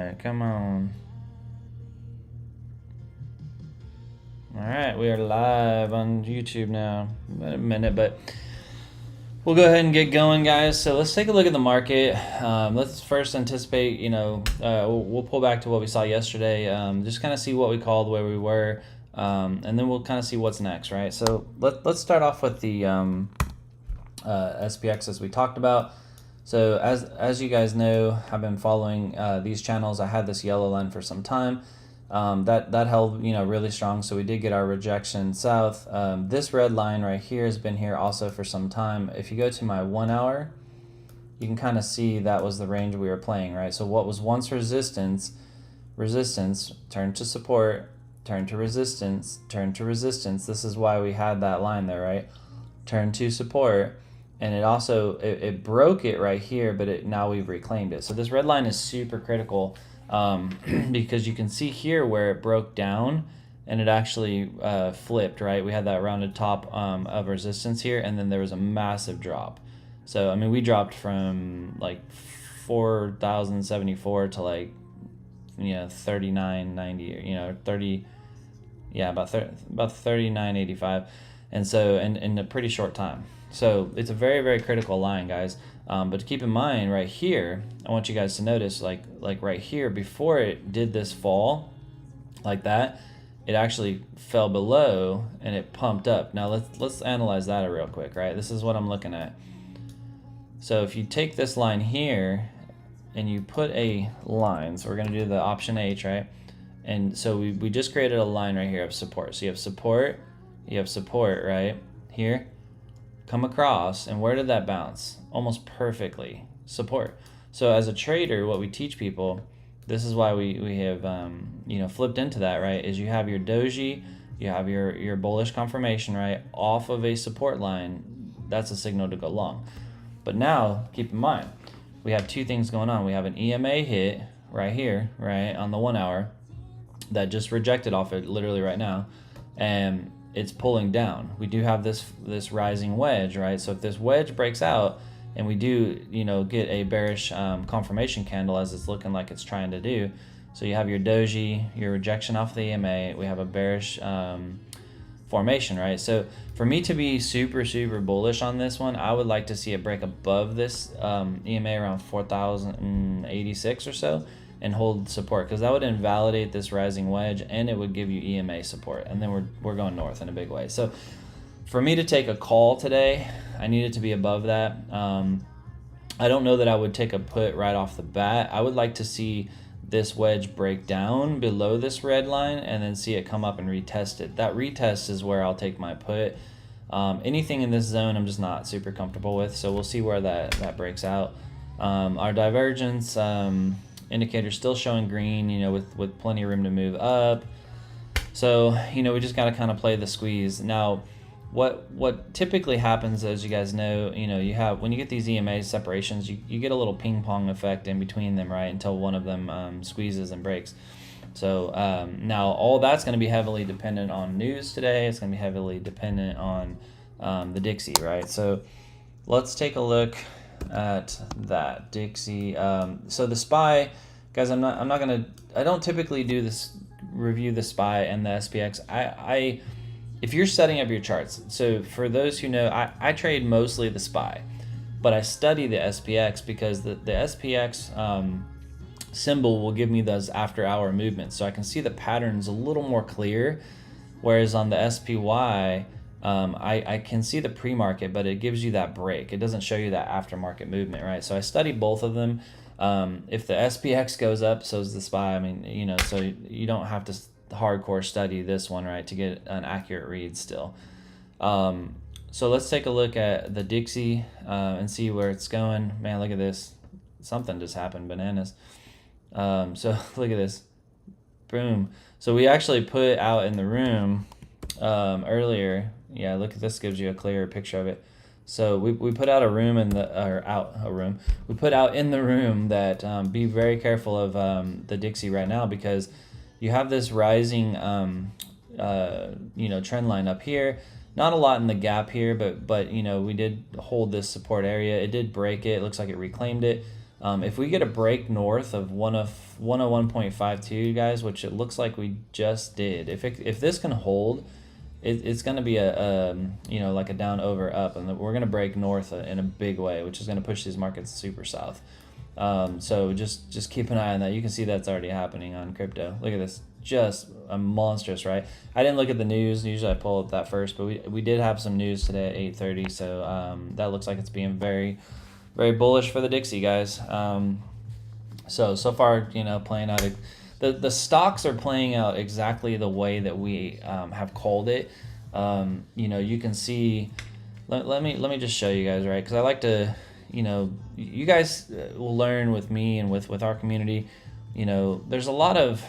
right, come on. All right, we are live on YouTube now. About a minute, but we'll go ahead and get going, guys. So let's take a look at the market. Let's first anticipate, we'll pull back to what we saw yesterday. Just kind of see what we called, where we were, and then we'll kind of see what's next, right? So let's start off with the SPX as we talked about. So as you guys know, I've been following these channels. I had this yellow line for some time. That held really strong, so we did get our rejection south. This red line right here has been here also for some time. If you go to my 1 hour, you can kind of see that was the range we were playing, right? So what was once resistance turned to support, turned to resistance, turned to resistance. This is why we had that line there, right? Turned to support, and it also it broke it right here, but now we've reclaimed it. So this red line is super critical. Because you can see here where it broke down and it actually flipped, right? We had that rounded top of resistance here, and then there was a massive drop. So, I mean, we dropped from like 4,074 to like, 39.90, 30, yeah, about 39.85. And so, in a pretty short time. So it's a very, very critical line, guys. But to keep in mind right here, I want you guys to notice like right here, before it did this fall like that, it actually fell below and it pumped up. Now let's analyze that real quick, right? This is what I'm looking at. So if you take this line here and you put a line, so we're gonna do the option H, right? And so we just created a line right here of support. So you have support, right? Here. Come across, and where did that bounce? Almost perfectly, support. So as a trader, what we teach people, this is why we have flipped into that, right? Is you have your doji, you have your bullish confirmation, right, off of a support line. That's a signal to go long. But now keep in mind, we have two things going on. We have an EMA hit right here, right, on the 1 hour that just rejected off it literally right now, and it's pulling down. We do have this rising wedge, right? So if this wedge breaks out and we do get a bearish confirmation candle, as it's looking like it's trying to do, so you have your doji, your rejection off the EMA, we have a bearish formation, right? So for me to be super bullish on this one, I would like to see it break above this EMA around 4,086 or so and hold support, because that would invalidate this rising wedge and it would give you EMA support, and then we're going north in a big way. So for me to take a call today, I need it to be above that. I don't know that I would take a put right off the bat. I would like to see this wedge break down below this red line and then see it come up and retest it. That retest is where I'll take my put. Anything in this zone I'm just not super comfortable with, so we'll see where that breaks out. Our divergence indicator still showing green, with plenty of room to move up. So, we just got to kind of play the squeeze. Now, what typically happens, as you guys know, you have, when you get these EMA separations, you get a little ping pong effect in between them, right, until one of them squeezes and breaks. So now all that's going to be heavily dependent on news today. It's going to be heavily dependent on the Dixie, right? So let's take a look at that Dixie. So the SPY, guys, I don't typically do this, review the SPY and the SPX. If you're setting up your charts, so for those who know, I trade mostly the SPY, but I study the SPX because the SPX symbol will give me those after hour movements, so I can see the patterns a little more clear, whereas on the SPY, I can see the pre-market, but it gives you that break. It doesn't show you that aftermarket movement, right? So I study both of them. If the SPX goes up, so is the SPY. I mean, so you don't have to hardcore study this one, right, to get an accurate read still. So let's take a look at the Dixie and see where it's going. Man, look at this. Something just happened, bananas. So look at this. Boom. So we actually put out in the room earlier. Yeah, look at this, gives you a clearer picture of it. So we put out a room we put out in the room that be very careful of the Dixie right now, because you have this rising trend line up here. Not a lot in the gap here, but we did hold this support area. It did break it. It looks like it reclaimed it. If we get a break north of 101.52, guys, which it looks like we just did, if this can hold, it's going to be a you know, like a down over up, and we're going to break north in a big way, which is going to push these markets super south. So just keep an eye on that. You can see that's already happening on crypto. Look at this, just a monstrous, right? I didn't look at the news. Usually I pull up that first, but we did have some news today at 8:30. So that looks like it's being very, very bullish for the Dixie, guys. So far, you know, playing out. The stocks are playing out exactly the way that we have called it. You know, you can see. Let me just show you guys, right? Because I like to, you know, you guys will learn with me and with our community. You know, there's a lot of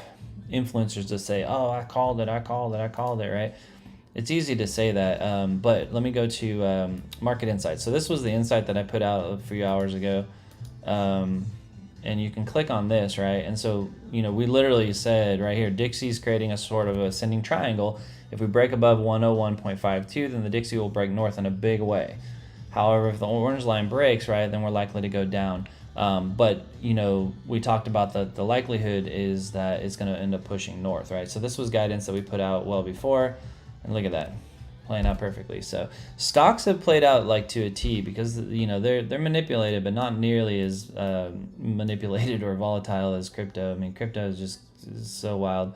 influencers that say, "Oh, I called it, right? It's easy to say that, but let me go to Market Insights. So this was the insight that I put out a few hours ago, and you can click on this, right? And so, you know, we literally said right here, Dixie's creating a sort of ascending triangle. If we break above 101.52, then the Dixie will break north in a big way. However, if the orange line breaks, right, then we're likely to go down. But, you know, we talked about the likelihood is that it's going to end up pushing north, right? So this was guidance that we put out well before, and look at that, playing out perfectly. So stocks have played out like to a T because, you know, they're manipulated, but not nearly as manipulated or volatile as crypto. I mean, crypto is just so wild.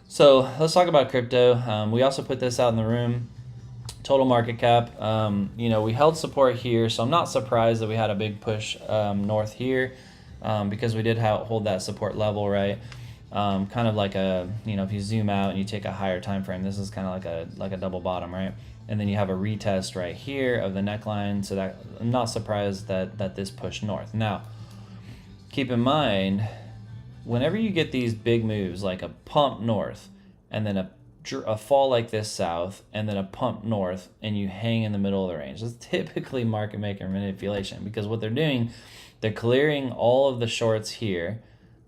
So let's talk about crypto. We also put this out in the room. Total market cap, you know, we held support here, so I'm not surprised that we had a big push north here, because we did hold that support level, right? Kind of like a, you know, if you zoom out and you take a higher time frame, this is kind of like a double bottom, right? And then you have a retest right here of the neckline, so that I'm not surprised that this pushed north. Now, keep in mind, whenever you get these big moves, like a pump north and then a fall like this south and then a pump north and you hang in the middle of the range, that's typically market maker manipulation, because what they're doing, they're clearing all of the shorts here,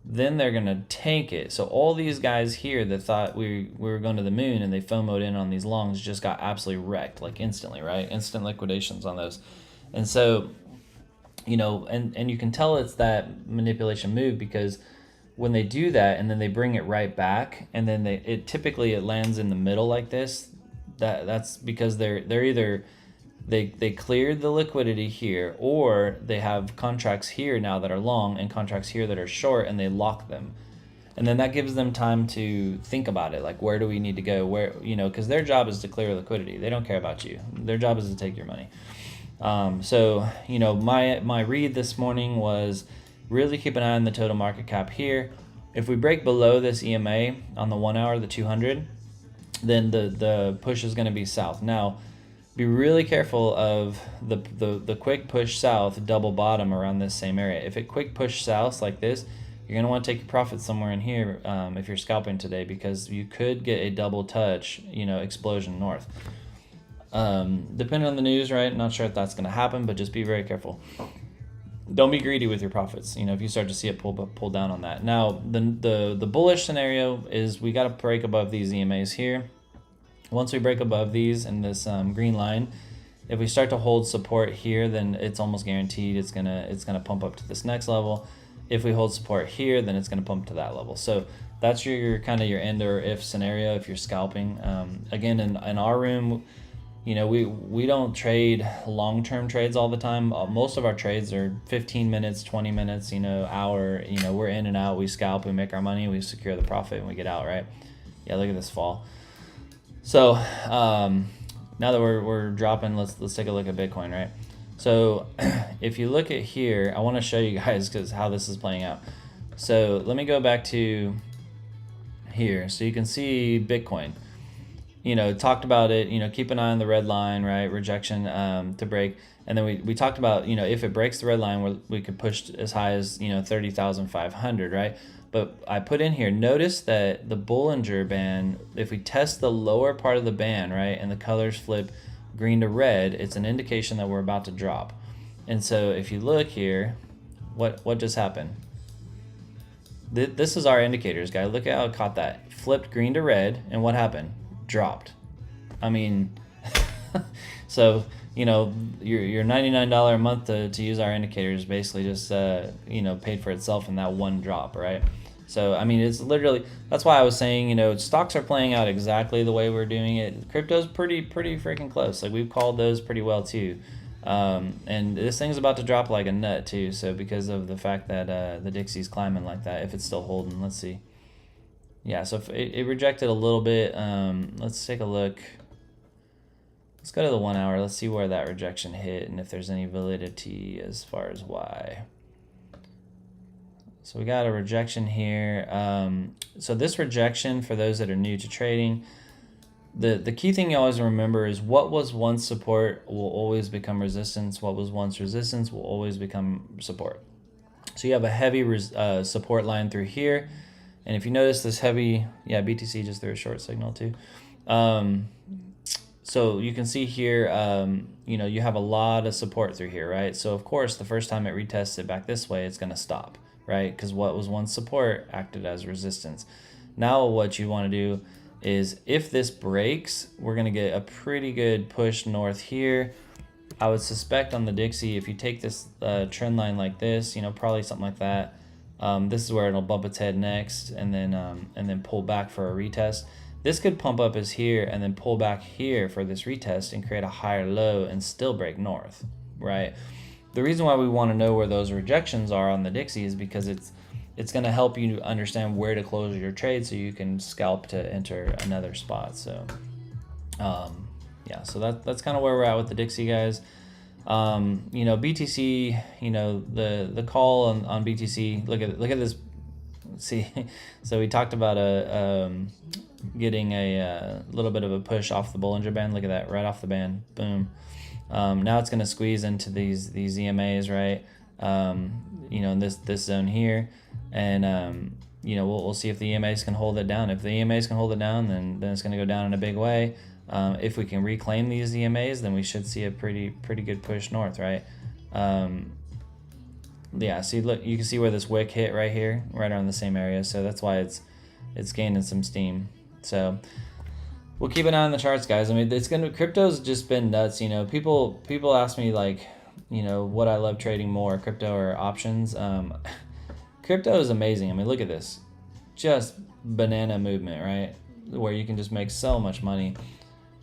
then they're going to take it. So all these guys here that thought we were going to the moon and they FOMO'd in on these longs just got absolutely wrecked, like instantly, right? Instant liquidations on those. And so, you know, and you can tell it's that manipulation move because when they do that and then they bring it right back and then it typically lands in the middle like this, that's because they're either they cleared the liquidity here, or they have contracts here now that are long and contracts here that are short, and they lock them. And then that gives them time to think about it, like, where do we need to go, where, you know, because their job is to clear liquidity. They don't care about you. Their job is to take your money. So, you know, my read this morning was really keep an eye on the total market cap here. If we break below this EMA on the 1 hour, the 200, then the push is going to be south. Now, be really careful of the quick push south double bottom around this same area. If it quick push south like this, you're going to want to take your profit somewhere in here if you're scalping today, because you could get a double touch, you know, explosion north. Depending on the news, right? Not sure if that's going to happen, but just be very careful. Don't be greedy with your profits. You know, if you start to see it pull down on that. Now, the bullish scenario is we got to break above these EMAs here. Once we break above these in this green line, if we start to hold support here, then it's almost guaranteed it's gonna pump up to this next level. If we hold support here, then it's gonna pump to that level. So that's your kind of your end or if scenario if you're scalping. Again, in our room, you know, we don't trade long-term trades all the time. Most of our trades are 15 minutes, 20 minutes, you know, hour. You know, we're in and out. We scalp, we make our money, we secure the profit, and we get out, right? Yeah, look at this fall. So now that we're dropping, let's take a look at Bitcoin, right? So if you look at here, I want to show you guys because how this is playing out. So let me go back to here, so you can see Bitcoin. You know, talked about it, you know, keep an eye on the red line, right? Rejection to break. And then we talked about, you know, if it breaks the red line, we could push as high as, you know, 30,500, right? But I put in here, notice that the Bollinger Band, if we test the lower part of the band, right, and the colors flip green to red, it's an indication that we're about to drop. And so if you look here, what just happened? This is our indicators, guys. Look at how it caught that. Flipped green to red, and what happened? Dropped. I mean, so you know, your $99 a month to use our indicators basically just you know, paid for itself in that one drop, right? So I mean, it's literally, that's why I was saying, you know, stocks are playing out exactly the way we're doing it. Crypto's pretty freaking close. Like, we've called those pretty well too. And this thing's about to drop like a nut too. So because of the fact that the Dixie's climbing like that, if it's still holding, let's see. Yeah, so if it rejected a little bit. Let's take a look. Let's go to the 1 hour. Let's see where that rejection hit and if there's any validity as far as why. So we got a rejection here. So this rejection, for those that are new to trading, the key thing you always remember is what was once support will always become resistance. What was once resistance will always become support. So you have a heavy support line through here. And if you notice this heavy, yeah, BTC just threw a short signal too. So you can see here, you know, you have a lot of support through here, right? So of course, the first time it retests it back this way, it's going to stop, right? Because what was once support acted as resistance. Now what you want to do is, if this breaks, we're going to get a pretty good push north here. I would suspect on the Dixie, if you take this trend line like this, you know, probably something like that, this is where it'll bump its head next, and then pull back for a retest. This could pump up as here and then pull back here for this retest and create a higher low and still break north, right? The reason why we want to know where those rejections are on the Dixie is because it's going to help you understand where to close your trade so you can scalp to enter another spot. So yeah, so that's kind of where we're at with the Dixie, guys. You know, BTC, you know, the call on BTC, look at this. See, so we talked about getting a little bit of a push off the Bollinger Band. Look at that, right off the band, boom. Now it's going to squeeze into these EMAs, right? You know, in this zone here, and you know, we'll see if the EMAs can hold it down. If the EMAs can hold it down, then it's going to go down in a big way. If we can reclaim these EMAs, then we should see a pretty good push north, right? Yeah, see, look, you can see where this wick hit right here, right around the same area. So that's why it's gaining some steam. So we'll keep an eye on the charts, guys. I mean, crypto's just been nuts. You know, people ask me, like, you know, what I love trading more, crypto or options. Crypto is amazing. I mean, look at this, just banana movement, right? Where you can just make so much money.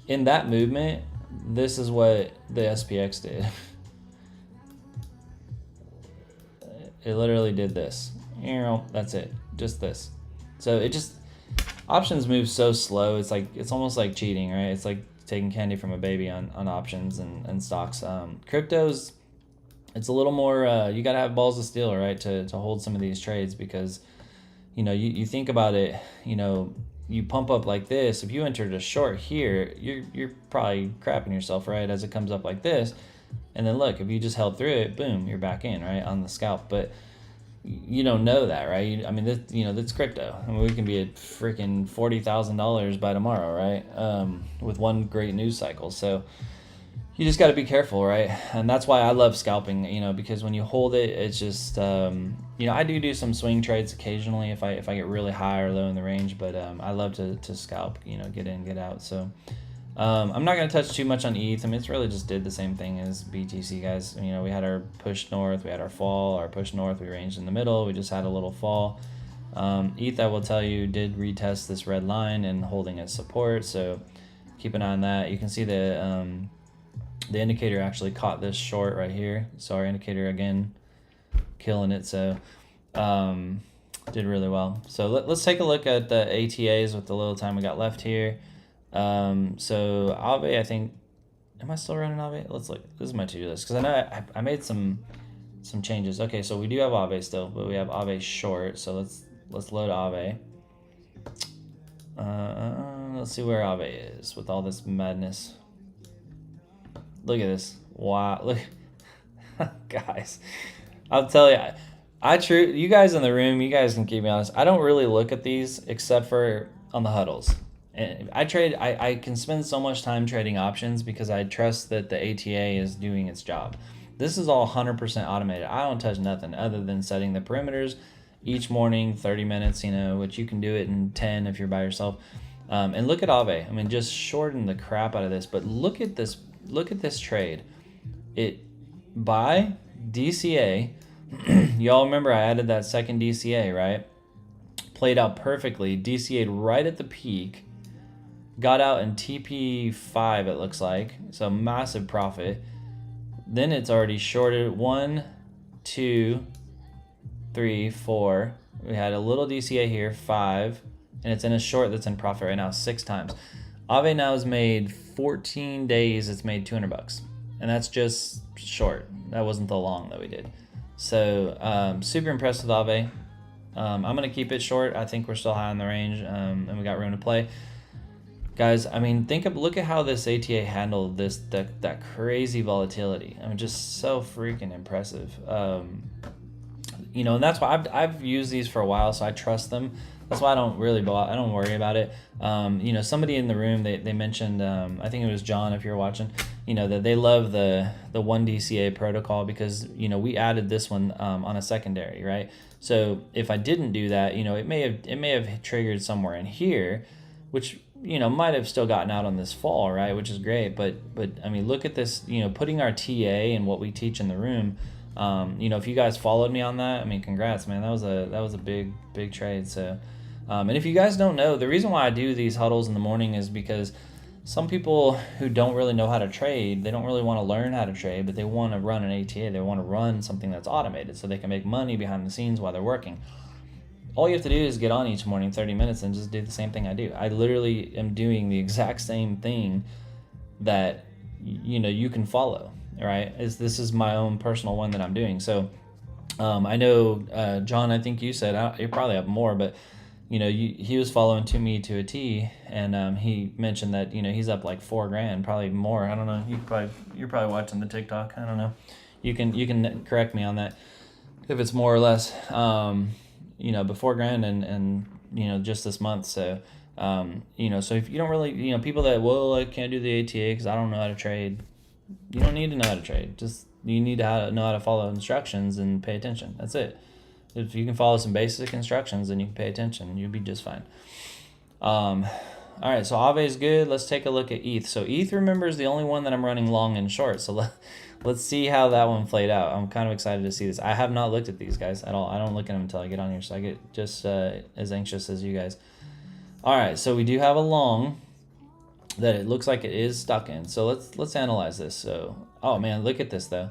In that movement, this is what the SPX did. It literally did this. That's it. Just this. So it just, options move so slow. It's almost like cheating, right? It's like taking candy from a baby on options and stocks. Cryptos, it's a little more, you got to have balls of steel, right? To hold some of these trades, because, you know, you think about it, you know, you pump up like this. If you entered a short here, you're probably crapping yourself, right? As it comes up like this. And then look, if you just held through it, boom, you're back in, right, on the scalp. But you don't know that, right? I mean, that's crypto. I mean, we can be at freaking $40,000 by tomorrow, right? With one great news cycle. So you just got to be careful, right? And that's why I love scalping, you know, because when you hold it, it's just, you know, I do some swing trades occasionally if I get really high or low in the range, but I love to scalp, you know, get in, get out. So I'm not going to touch too much on ETH. I mean, it's really just did the same thing as BTC, guys. You know, we had our push north, we had our fall, our push north, we ranged in the middle, we just had a little fall. ETH, I will tell you, did retest this red line and holding its support, so keep an eye on that. You can see the indicator actually caught this short right here, so our indicator again killing it. So did really well. So let's take a look at the ATAs with the little time we got left here. So Aave, I think, am I still running Aave? Let's look. This is my to-do list, because I know I made some changes. Okay, so we do have Aave still, but we have Aave short. So let's load Aave. Let's see where Aave is with all this madness. Look at this. Wow, look. Guys, I'll tell you, you guys in the room, you guys can keep me honest. I don't really look at these except for on the huddles. And I can spend so much time trading options because I trust that the ATA is doing its job. This is all 100% automated. I don't touch nothing other than setting the perimeters each morning, 30 minutes, you know, which you can do it in 10 if you're by yourself. And look at Aave. I mean, just shorten the crap out of this, but look at this look at this trade. It by DCA, y'all remember I added that second DCA, right? Played out perfectly, DCA'd right at the peak, got out in TP5 it looks like, so massive profit. Then it's already shorted 1, 2, 3, 4. We had a little DCA here, 5, and it's in a short that's in profit right now 6 times. Aave now has made 14 days, it's made $200, and that's just short. That wasn't the long that we did. So super impressed with Aave. I'm gonna keep it short. I think we're still high in the range, and we got room to play. Guys, I mean, look at how this ATA handled that crazy volatility. I mean, just so freaking impressive. You know, and that's why I've used these for a while, so I trust them. That's why I don't worry about it. You know, somebody in the room they mentioned, I think it was John, if you're watching, you know, that they love the 1DCA protocol because, you know, we added this one on a secondary, right? So if I didn't do that, you know, it may have triggered somewhere in here, which, you know, might have still gotten out on this fall, right? Which is great, but I mean, look at this, you know, putting our TA and what we teach in the room. You know, if you guys followed me on that, I mean, congrats, man. That was a big trade. So, and if you guys don't know, the reason why I do these huddles in the morning is because some people who don't really know how to trade, they don't really want to learn how to trade, but they want to run an ATA. They want to run something that's automated so they can make money behind the scenes while they're working. All you have to do is get on each morning 30 minutes and just do the same thing I do. I literally am doing the exact same thing that, you know, you can follow, right? This is my own personal one that I'm doing. So I know, John, I think you said, you probably have more, but, you know, he was following to me to a T, and he mentioned that, you know, he's up like $4,000, probably more. I don't know. You're probably watching the TikTok. I don't know. You can correct me on that if it's more or less. You know, before $4,000 and you know, just this month. So, you know, so if you don't really, you know, people that, well, I can't do the ATA because I don't know how to trade. You don't need to know how to trade. Just, you need to know how to follow instructions and pay attention. That's it. If you can follow some basic instructions and you can pay attention, you'll be just fine. All right, so Aave is good. Let's take a look at ETH. So ETH, remember, is the only one that I'm running long and short. So let's see how that one played out. I'm kind of excited to see this. I have not looked at these guys at all. I don't look at them until I get on here, so I get just as anxious as you guys. All right, so we do have a long that it looks like it is stuck in. So let's analyze this. So, oh man, look at this though.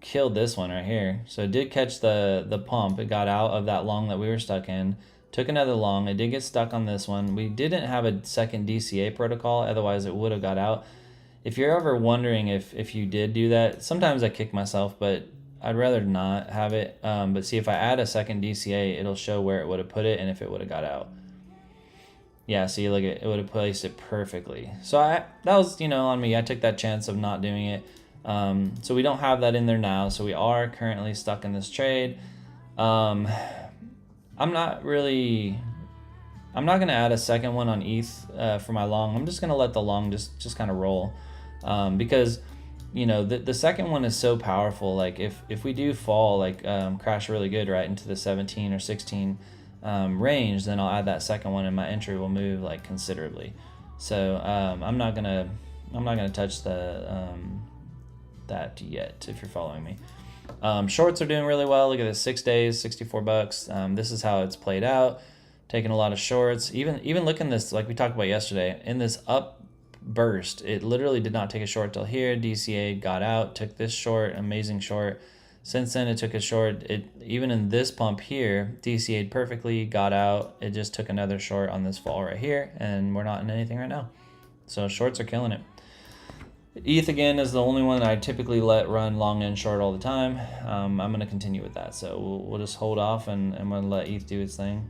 Killed this one right here. So it did catch the pump. It got out of that long that we were stuck in. Took another long. It did get stuck on this one. We didn't have a second DCA protocol, otherwise it would have got out. If you're ever wondering if you did do that, sometimes I kick myself, but I'd rather not have it. But see, if I add a second DCA, it'll show where it would have put it and if it would have got out. Yeah, see, look, it would have placed it perfectly. So that was, you know, on me. I took that chance of not doing it. So we don't have that in there now. So we are currently stuck in this trade. I'm not going to add a second one on ETH for my long. I'm just going to let the long just kind of roll. Because, you know, the second one is so powerful. Like if we do fall, like crash really good right into the 17 or 16 range, then I'll add that second one and my entry will move like considerably. So I'm not gonna touch that yet, if you're following me. Shorts are doing really well. Look at this, 6 days, $64. This is how it's played out. Taking a lot of shorts. Even look in this, like we talked about yesterday, in this up burst, it literally did not take a short till here. DCA got out, took this short, amazing short. Since then, it took a short. Even in this pump here, DCA'd perfectly, got out. It just took another short on this fall right here, and we're not in anything right now. So shorts are killing it. ETH again is the only one that I typically let run long and short all the time. I'm going to continue with that. So we'll just hold off and I'm going to let ETH do its thing.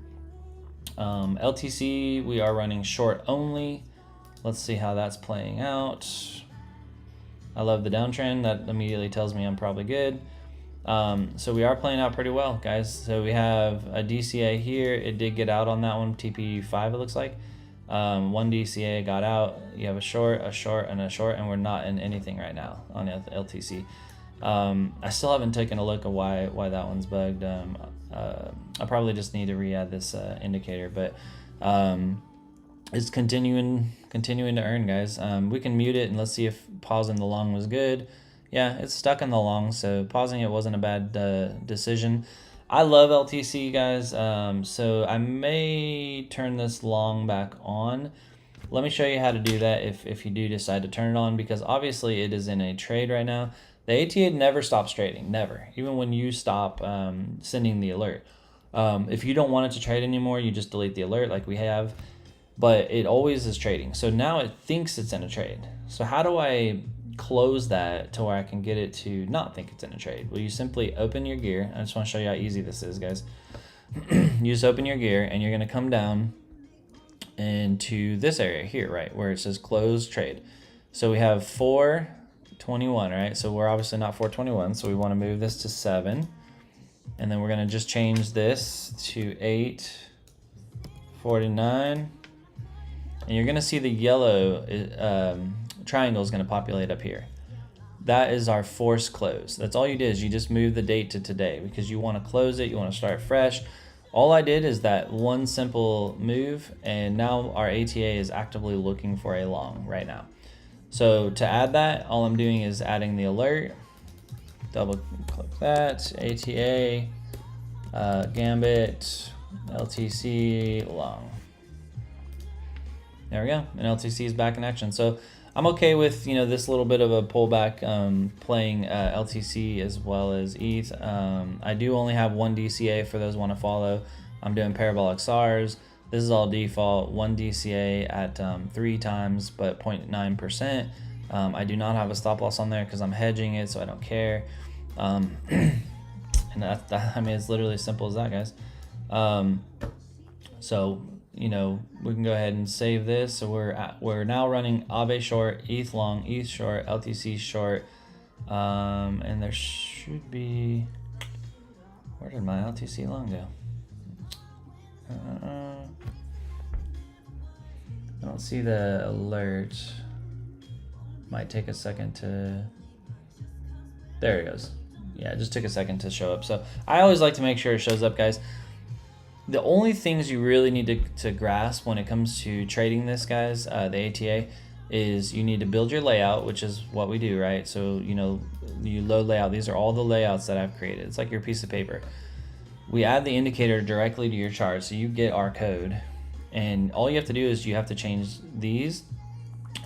LTC, we are running short only. Let's see how that's playing out. I love the downtrend. That immediately tells me I'm probably good. So we are playing out pretty well, guys. So we have a DCA here. It did get out on that one, TP5 it looks like. One DCA got out. You have a short, and a short, and we're not in anything right now on LTC. I still haven't taken a look at why that one's bugged. I probably just need to re-add this indicator, but is continuing to earn, guys. We can mute it and let's see if pausing the long was good. Yeah, it's stuck in the long, so pausing it wasn't a bad decision. I love LTC, guys, so I may turn this long back on. Let me show you how to do that if you do decide to turn it on, because obviously it is in a trade right now. The ATA never stops trading, never. Even when you stop sending the alert. If you don't want it to trade anymore, you just delete the alert like we have, but it always is trading. So now it thinks it's in a trade. So how do I close that to where I can get it to not think it's in a trade? Well, you simply open your gear. I just want to show you how easy this is, guys. You just open your gear and you're going to come down into this area here, right, where it says close trade. So we have 421, right? So we're obviously not 421, so we want to move this to 7. And then we're going to just change this to 849. And you're going to see the yellow triangle is going to populate up here. That is our force close. That's all you did, is you just move the date to today because you want to close it. You want to start fresh. All I did is that one simple move, and now our ATA is actively looking for a long right now. So to add that, all I'm doing is adding the alert. Double click that, ATA, Gambit, LTC, long. There we go, and LTC is back in action. So I'm okay with, you know, this little bit of a pullback, playing LTC as well as ETH. I do only have one DCA for those want to follow. I'm doing parabolic SARs. This is all default, one DCA at 3 times, but 0.9%. I do not have a stop loss on there because I'm hedging it, so I don't care. And that, I mean, it's literally as simple as that, guys. So, you know, we can go ahead and save this. So we're now running Aave short, ETH long, ETH short, LTC short, and there should be, where did my LTC long go? I don't see the alert. Might take a second to, there it goes. Yeah, it just took a second to show up. So I always like to make sure it shows up, guys. The only things you really need to grasp when it comes to trading this, guys, the ATA, is you need to build your layout, which is what we do, right? So, you know, you load layout. These are all the layouts that I've created. It's like your piece of paper. We add the indicator directly to your chart, so you get our code. And all you have to do is you have to change these,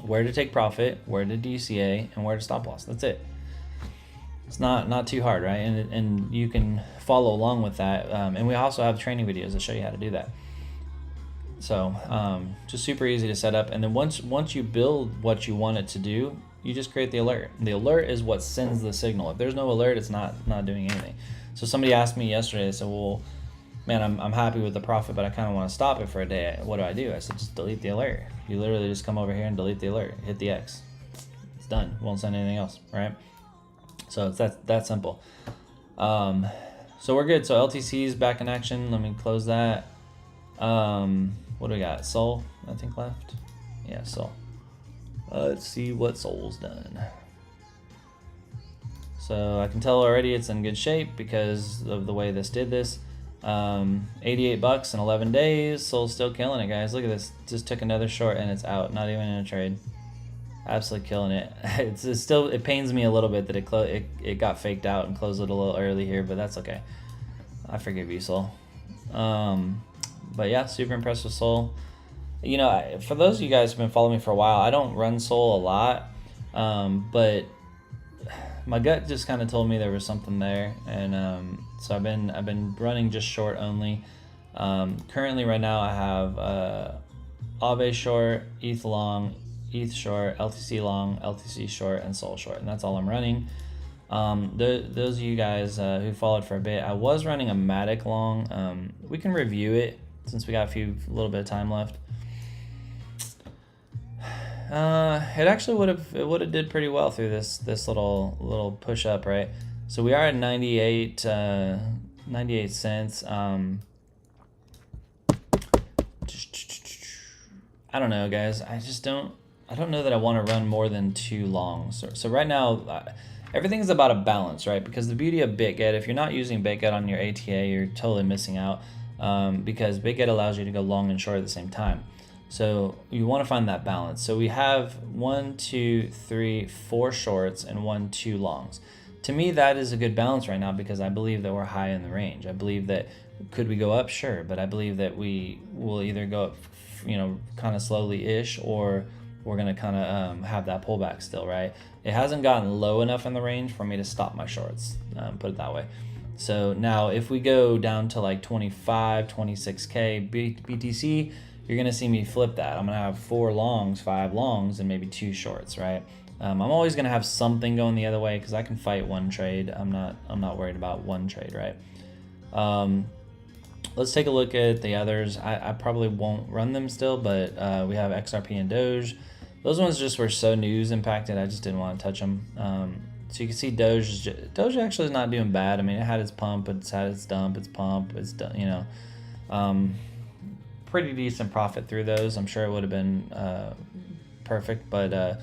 where to take profit, where to DCA, and where to stop loss. That's it. It's not too hard, right? And you can follow along with that. And we also have training videos that show you how to do that. So just super easy to set up. And then once you build what you want it to do, you just create the alert. The alert is what sends the signal. If there's no alert, it's not doing anything. So somebody asked me yesterday, they said, well, man, I'm happy with the profit, but I kind of want to stop it for a day. What do? I said, just delete the alert. You literally just come over here and delete the alert. Hit the X. It's done. Won't send anything else, right? So it's that simple. So we're good. So LTC is back in action. Let me close that. What do we got? Sol, I think, left. Yeah, Sol. Let's see what Sol's done. So I can tell already it's in good shape because of the way this did this. 88 bucks in 11 days. Sol's still killing it, guys. Look at this. Just took another short and it's out. Not even in a trade. Absolutely killing it. It's still, it pains me a little bit that it got faked out and closed it a little early here, but that's okay. I forgive you, Sol. But yeah, super impressed with Sol. You know, for those of you guys who've been following me for a while, I don't run Sol a lot, but my gut just kind of told me there was something there, and so I've been running just short only. Currently, right now, I have Aave short, ETH long, ETH short, LTC long, LTC short, and Sol short, and that's all I'm running. Those of you guys who followed for a bit, I was running a Matic long. We can review it since we got a little bit of time left. It actually would have did pretty well through this little push up, right? So we are at 98 cents. I don't know, guys. I don't know that I want to run more than too long. So right now, everything is about a balance, right? Because the beauty of BitGet, if you're not using BitGet on your ATA, you're totally missing out, because BitGet allows you to go long and short at the same time. So you want to find that balance. So we have 1, 2, 3, 4 shorts and 1, 2 longs. To me, that is a good balance right now because I believe that we're high in the range. I believe that could we go up? Sure, but I believe that we will either go up, kind of slowly-ish, or we're going to kind of have that pullback still, right? It hasn't gotten low enough in the range for me to stop my shorts, put it that way. So now if we go down to like 25, 26K BTC, you're going to see me flip that. I'm going to have 4 longs, 5 longs, and maybe 2 shorts, right? I'm always going to have something going the other way because I can fight one trade. I'm not worried about one trade, right? Let's take a look at the others. I probably won't run them still, but we have XRP and Doge. Those ones just were so news impacted, I just didn't want to touch them. So you can see Doge actually is not doing bad. I mean, it had its pump, it's had its dump, its pump, it's done, pretty decent profit through those. I'm sure it would have been perfect, but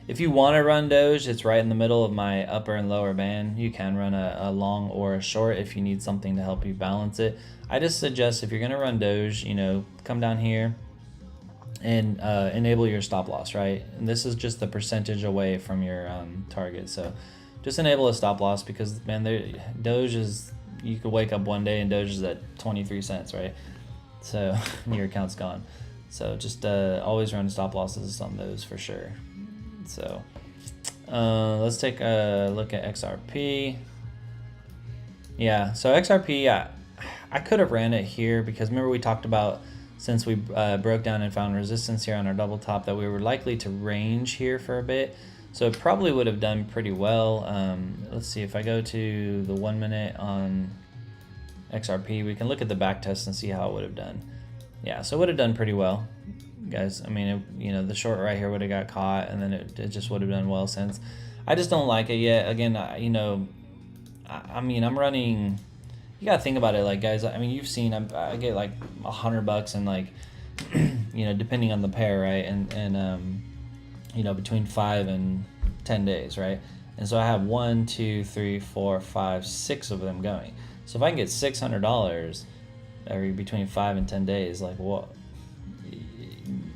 if you want to run Doge, it's right in the middle of my upper and lower band. You can run a long or a short if you need something to help you balance it. I just suggest if you're going to run Doge, come down here and enable your stop loss, right? And this is just the percentage away from your target. So just enable a stop loss because, man, Doge is, you could wake up one day and Doge is at 23 cents, right? So your account's gone. So just always run stop losses on those for sure. So let's take a look at XRP. Yeah, so XRP, I could have ran it here because remember we talked about, since we broke down and found resistance here on our double top, that we were likely to range here for a bit. So it probably would have done pretty well. Let's see, if I go to the 1 minute on XRP, we can look at the back test and see how it would have done. Yeah, so it would have done pretty well, guys. I mean, the short right here would have got caught, and then it just would have done well since. I just don't like it yet. Again, I'm running. You gotta think about it, like, guys. I mean, you've seen I get like $100 and like, depending on the pair, right? And between 5 and 10 days, right? And so I have 1, 2, 3, 4, 5, 6 of them going. So if I can get $600 every between 5 and 10 days, like, what?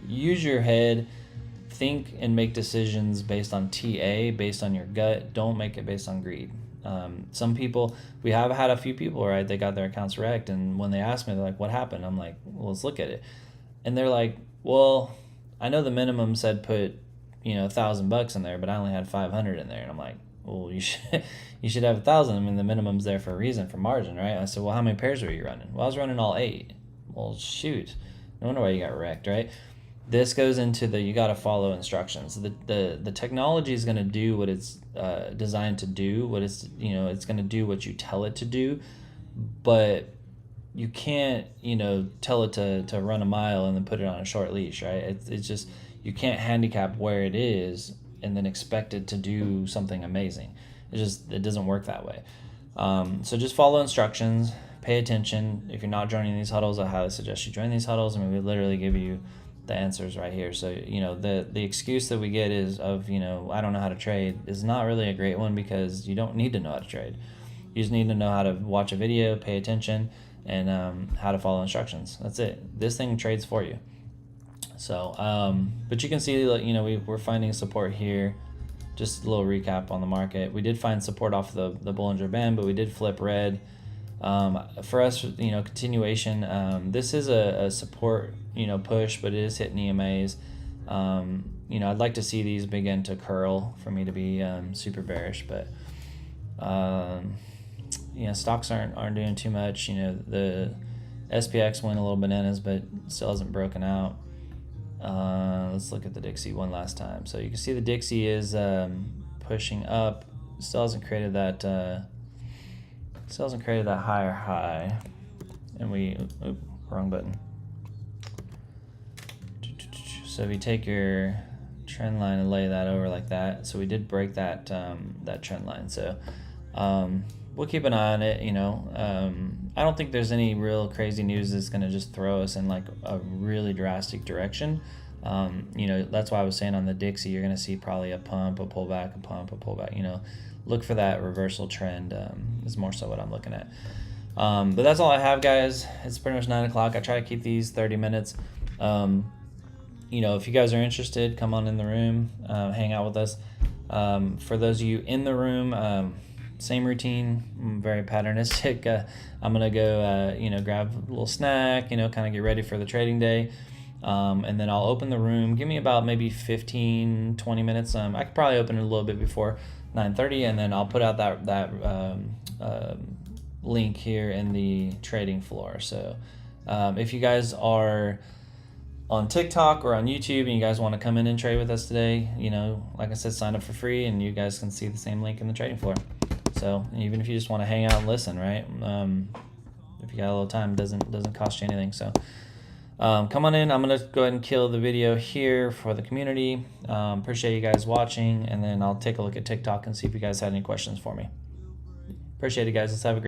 Use your head, think and make decisions based on TA, based on your gut. Don't make it based on greed. Some people, we have had a few people, right? They got their accounts wrecked, and when they ask me, they're like, "What happened?" I'm like, "Well, let's look at it." And they're like, "Well, I know the minimum said put, $1,000 in there, but I only had 500 in there." And I'm like, "Well, you should have 1,000. I mean, the minimum's there for a reason, for margin, right?" I said, "Well, how many pairs were you running?" "Well, I was running all 8." Well, shoot, no wonder why you got wrecked, right? This goes into you got to follow instructions. The technology is going to do what it's designed to do. It's going to do what you tell it to do, but you can't tell it to run a mile and then put it on a short leash, right? It's just, you can't handicap where it is and then expect it to do something amazing. It doesn't work that way. So just follow instructions, pay attention. If you're not joining these huddles, I highly suggest you join these huddles. I mean, we literally give you the answers right here. So the excuse that we get is of I don't know how to trade is not really a great one, because you don't need to know how to trade. You just need to know how to watch a video, pay attention, and how to follow instructions. That's it. This thing trades for you. So but you can see we're finding support here. Just a little recap on the market. We did find support off the Bollinger Band, but we did flip red. For us, continuation, this is a support, push, but it is hitting EMAs. I'd like to see these begin to curl for me to be super bearish, but stocks aren't doing too much. The SPX went a little bananas, but still hasn't broken out. Let's look at the Dixie one last time. So you can see the Dixie is pushing up. Still hasn't created that higher high, and wrong button. So if you take your trend line and lay that over like that, so we did break that trend line. So we'll keep an eye on it. I don't think there's any real crazy news that's going to just throw us in like a really drastic direction. That's why I was saying on the Dixie, you're going to see probably a pump, a pullback, a pump, a pullback. Look for that reversal trend is more so what I'm looking at. But that's all I have, guys. It's pretty much 9 o'clock. I try to keep these 30 minutes. you know, if you guys are interested, come on in the room, hang out with us. For those of you in the room, same routine, very patternistic. I'm gonna go, you know, grab a little snack, you know, kind of get ready for the trading day. And then I'll open the room. Give me about maybe 15, 20 minutes. I could probably open it a little bit before 9:30, and then I'll put out that link here in the trading floor. So if you guys are on TikTok or on YouTube and you guys want to come in and trade with us today, you know, like I said, sign up for free and you guys can see the same link in the trading floor. So even if you just want to hang out and listen, right? If you got a little time, it doesn't cost you anything. So come on in. I'm gonna go ahead and kill the video here for the community. Appreciate you guys watching, and then I'll take a look at TikTok and see if you guys had any questions for me. Appreciate it, guys. Let's have a great